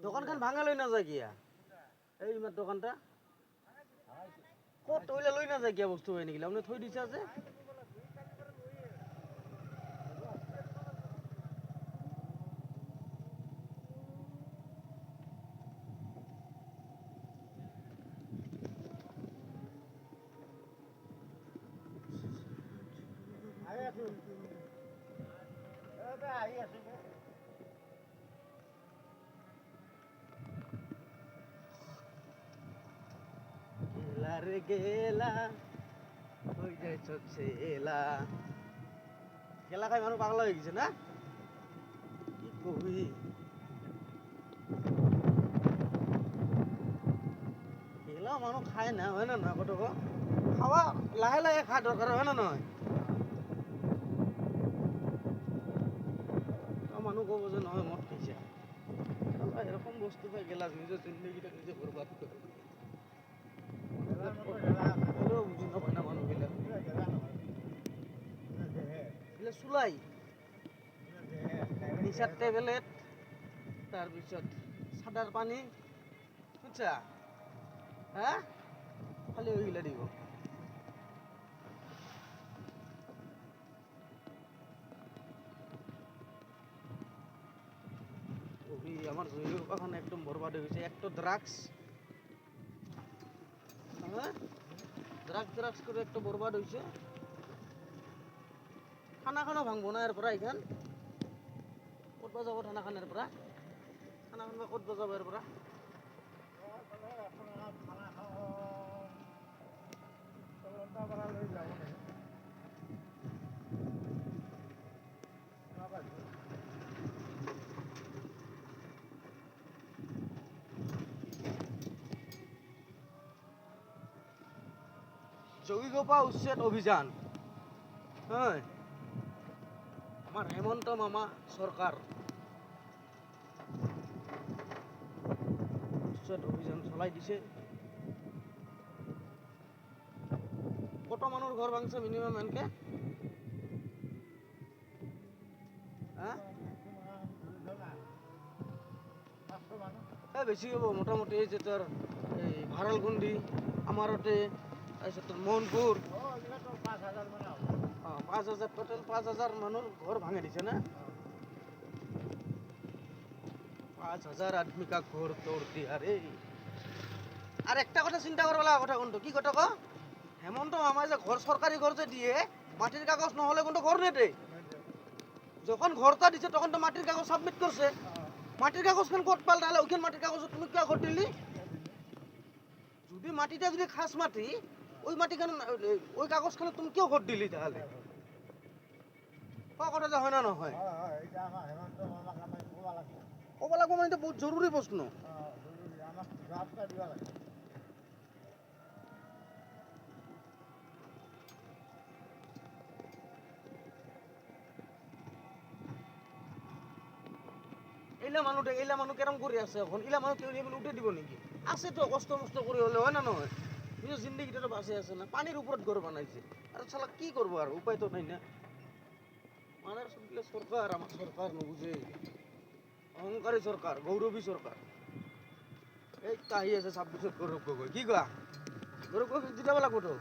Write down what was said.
দোকানখান ভাঙা লই না যায় কিয়া এই মার দোকানটা কত ওইলা লই না যায় কিয়া বস্তু হয় নাকি আপনি থই দিছে আছে গেলা রে গেলা ওই যাই চলছে এলা গেলা খাই মানুষ পাগলা হয়ে গেছে না কি কবি গেলা মানুষ খায় না হয় না নয় কত খাওয়া লাহে লাহে খা দরকার হয় না নয় মানুষ কব যে নহয় মদ খাইছে এরকম বস্তু পাই গেলা নিজের জিন্দগিটা নিজে বরবাদ করে বুঝি নপায় না মানুষবিলাক চুলাই নিচার টেবলেট তাৰপিছত চাদার পানি বুঝছা হ্যাঁ খালি ওইগুলা দিব আমার জৈব বাগান একদম বরবাদ হয়ে গেছে এক তো ড্রাগস হ্যাঁ ড্রাগস করে একটু বরবাদ হয়েছে খানা খানো ভাঙবো না এর পরা এখান কত যাব খানা খানের পরা খানা খান কত যাব এর পরা জৈগোপা উচ্ছেদ অভিযান হ্যাঁ আমার হেমন্ত মামা সরকার উচ্ছেদ অভিযান চলাই দিছে কত মানুষ ঘর ভাঙছে মিনিমাম এনকে হ্যাঁ বেশি হব মোটামুটি এই যে তোর এই ভারালগুন্ডি আমারতে তাৰপিছত তোর মোহনপুর 5,000 টোটাল 5,000 মানুষ ঘর ভাঙে দিছে না 5,000 आदमी का ঘর তোড় দিয়া রে আর একটা কথা চিন্তা করবা লাগা কথা কোনটো কি কথা ক হেমন্ত মামা যে ঘর সরকারি ঘর যে দিয়ে মাটির কাগজ নহলে কোনটো ঘর নেটে যখন ঘরটা দিছে তখন তো মাটির কাগজ সাবমিট করছে মাটির কাগজ কেন কোট পাল তাহলে ওখান মাটির কাগজ তুমি কি ঘর দিলি যদি মাটিটা যদি খাস মাটি ওই মাটি কেন ওই কাগজ কেন তুমি কেউ ঘর দিলি তাহলে কথাটা হয় না নহয় কব লাগবো মানে বহুত জরুরি প্রশ্ন এইলা মানুহ কেরম করে আছে এখন ইলা মানুহ কেউ উঠে দিব নাকি আছে তো কষ্ট মষ্ট করে হলে হয় না নহয় নিজের জিন্দগিটা তো বাঁচে আছে না পানির উপর ঘর বানাইছে আর শালা কি করবো আর উপায় তো নাই না মানার শুনলে সরকার আমার সরকার নবুঝে অহংকারী সরকার গৌরবী সরকার এই তাহি আছে 26 গৌরব গগৈ কি কোৱা গৌৰব গগৈ জিতাব লাগবো তো